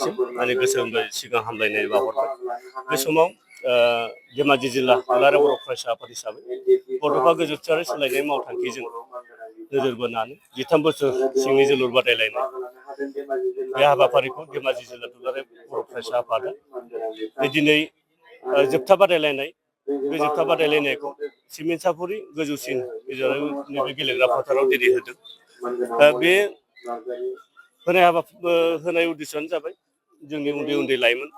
नोंथांनिसिम आंनि गोसो गोरबोनिफ्राय सिगां हामलायनाय बावहरबाय। बे समाव धेमाजि जिल्ला दुलाराय बर' फरायसा आफाद हिसाबै बड'फा गोजोनथारि सोलायनाय मावथांखिजों नोजोर बोनानै 13 बोसोर सिंनि जोलुर बादायलायनाय बे हाबाफारिखौ धेमाजि जिल्ला दुलाराय बर' फरायसा आफादा दिनै जोबथा बादायलायनाय बे जोबथा बादायलायनायखौ सिमेन्ट-सापरि गोजौसिन नैबे गेलेग्रा फोथाराव दिनै होदों। बे होनाय उद्देশ্যआनो जाबाय जोंनि उन्दै उन्दै लाइमोन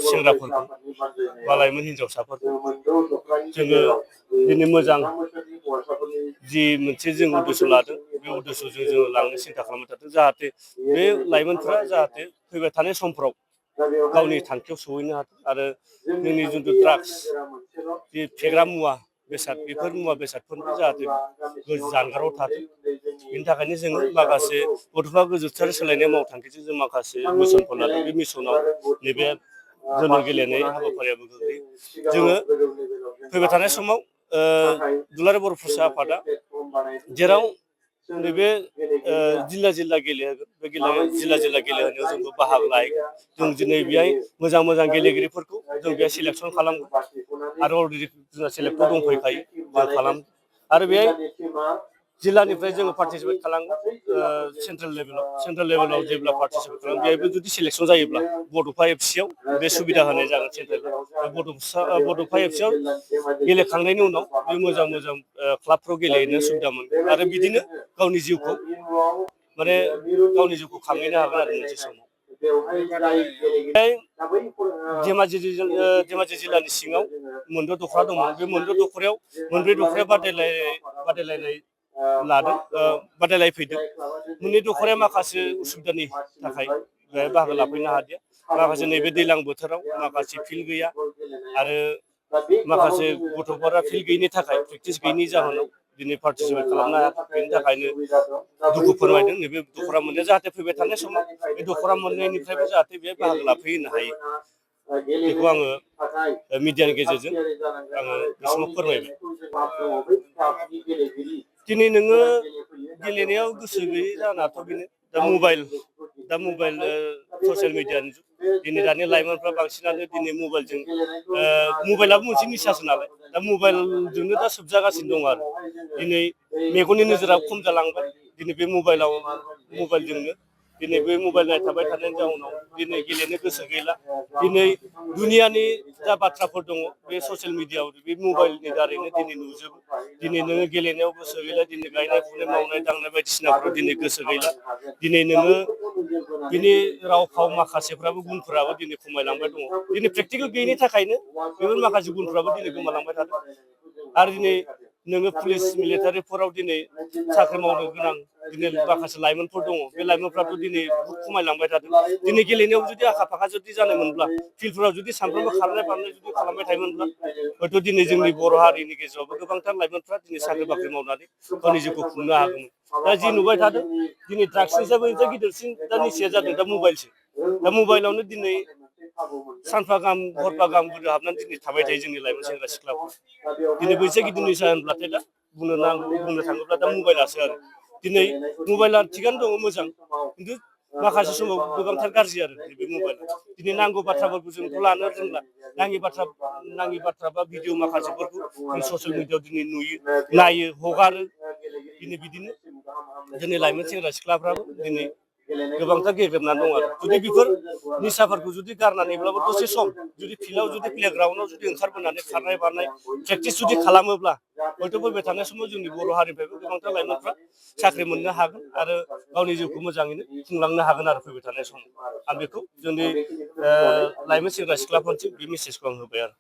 सेंग्राफोरखौ बा लाइमोन हिनजावसाफोरखौ जोङो दिनै मोजां जि मोनसे जों उद्देश्य लादों बे उद्देश्यजों जोङो लांनो सिन्था खालामबाय थादों जाहाथे बे लाइमोनफ्रा जाहाथे फैबाय थानाय समफ्राव गावनि थांखियाव सहैनो हाथों आरो जोंनि जिथु ड्राग्स जि फेग्रा मुवा बेसाद बेफोर मुवा बेसादफोरनिफ्राय जाहाथे जानगाराव थाथों बेनि थाखायनो जोङो माखासे बड'फा गोजोनथारि सोलायनाय मावथांखिजों जों माखासे मिसनफोर लादों। बे मिसनाव नैबे जोलुर गेलेनाय हाबाफारियाबो गोग्लैयो। जोङो फैबाय थानाय समाव दुलाराय बर' फरायसा आफादा जेराव नैबे जिल्ला जिल्ला गेलेहोगोन बे जिल्ला जिल्ला गेलेहोनायाव जोंबो बाहागो लाहैगोन। जों दिनै बेहाय मोजां मोजां गेलेगिरिफोरखौ जों बेहाय सिलेक्सन खालामगोन आरो अलरेडि जोंहा सेलेक्टर दंफैखायो जों खालाम आरो बेहाय जिल्लानिफ्राय जोङो पार्टिसिपेट खालामगोन सेन्ट्रेल लेभेलाव जेब्ला पार्टिसिपेट खालामो बेहायबो जुदि सिलेक्सन जायोब्ला बड'फा एफसिआव बे सुबिदा होनाय जागोन सेन्ट्रेलाव बड'फा एफसिआव गेलेखांनायनि उनाव बे मोजां मोजां क्लाबफ्राव गेलेनो सुबिदा मोनगोन आरो बिदिनो गावनि जिउखौ खांहैनो हागोन आरो मोनसे समाव धेमाजि जिल्लानि सिङाव मोनद' दख'रा दंमोन। बे मोनद' दख'रायाव मोनब्रै दख'राया बादायलायफैदों। मोननै दख'राया माखासे उसुबिदानि थाखाय बेहाय बाहागो लाफैनो हादिया। माखासे नैबे दैज्लां बोथोराव माखासे फिल्ड गैया आरो माखासे गथ'फोरा फिल्ड गैयिनि थाखाय प्रेक्टिस गैयिनि जाहोनाव दिनै पार्टिसिपेट खालामनो हायाखै। बेनि थाखायनो दुखु फोरमायदों नैबे दख'रा मोननाया जाहाथे फैबाय थानाय समाव बे दख'रा मोननायनिफ्रायबो जाहाथे बे बाहागो लाफैनो हायो बेखौ आङो मिडियानि गेजेरजों आङो बे समाव फोरमायबाय। दिनै नोङो गेलेनायाव गोसो गैयै जानाथ' बेनो दा मबाइल ससियेल मिडियानि जुग दिनै दानि लाइमोनफ्रा बांसिनानो दिनै मबाइलाबो मोनसे निसासो नालाय दा मबाइलजोंनो दा सोबजागासिनो दं आरो दिनै मेगननि नोजोरा खम जालांबाय दिनै बे मबाइलजोंनो दिनै बे मबाइल नायथाबाय थानायनि जाउनाव दिनै गेलेनो गोसो गैला। दिनै दुनियानि जा बाथ्राफोर दङ बे ससियेल मिडियाआव बे मबाइलनि दारैनो दिनै नुजोबो। दिनै नोङो गेलेनायाव गोसो गैला दिनै गायनाय फुनाय मावनाय दांनाय बायदिसिनाफ्राव दिनै गोसो गैला। दिनै नोङो बिनि राव फाव माखासेफ्राबो गुनफोराबो दिनै खमायलांबाय दङ। दिनै प्रेक्टिकेल गैयिनि थाखायनो बेफोर माखासे गुनफ्राबो दिनै गोमालांबाय थादों आरो दिनै नोङो पुलिस मिलिटारिफोराव दिनै साख्रि मावनो गोनां दिनै माखासे लाइमोनफोर दङ बे लाइमोनफ्राथ' दिनै बहुद खमायलांबाय थादों। दिनै गेलेनायाव जुदि आखा फाखा जुदि जानायमोनब्ला फिल्डफोराव जुदि सानफ्रोमबो खारनाय बारनाय जुदि खालामबाय थायोमोनब्ला हयथ' दिनै जोंनि बर' हारिनि गेजेरावबो गोबांथार लाइमोनफ्रा दिनै साख्रि बाख्रि मावनानै गावनि जिउखौ खुंनो हागौमोन। दा जि नुबाय थादों दिनै ड्राग्सनिसायबो गिदिरसिन दा निसाया जादों दा मबाइलसो। दा मबाइलावनो दिनै सानफा गाहाम हरफा गाहाम गोदो हाबनानै दिनै थाबाय थायो जोंनि लाइमोन सेंग्रा सिख्लाफोर। दिनै बैसो गिदिर निसा होनब्लाथाय दा बुंनो थाङोब्ला दा मबाइलासो आरो दिनै मबाइला थिगानो दङ मोजां खिन्थु माखासे समाव गोबांथार गाज्रि आरो बे मबाइला दिनै नांगौ बाथ्राफोरखौ जोंथ' लानो रोंला नाङि बाथ्रा बा भिडिअ माखासेफोरखौ जों ससियेल मिडियाआव दिनै नुयो नायो हगारो दिनै बिदिनो जोंनि लाइमोन सेंग्रा सिख्लाफ्राबो दिनै गोबांथार गेब्रेबनानै दं आरो जुदि बेफोर निसाफोरखौ जुदि गारनानैब्लाबो दसे सम जुदि फिल्डआव जुदि प्लेग्राउन्डआव जुदि ओंखारबोनानै खारनाय बारनाय प्रेक्टिस जुदि खालामोब्ला हयथ' फैबाय थानाय समाव जोंनि बर' हारिनिफ्रायबो गोबांथार लाइमोनफ्रा साख्रि मोननो हागोन आरो गावनि जिउखौ मोजाङैनो खुंलांनो हागोन आरो फैबाय थानाय समाव आं बेखौ जोंनि लाइमोन सेंग्रा सिख्लाफोरनिसिम बे मेसेजखौ आं होबाय आरो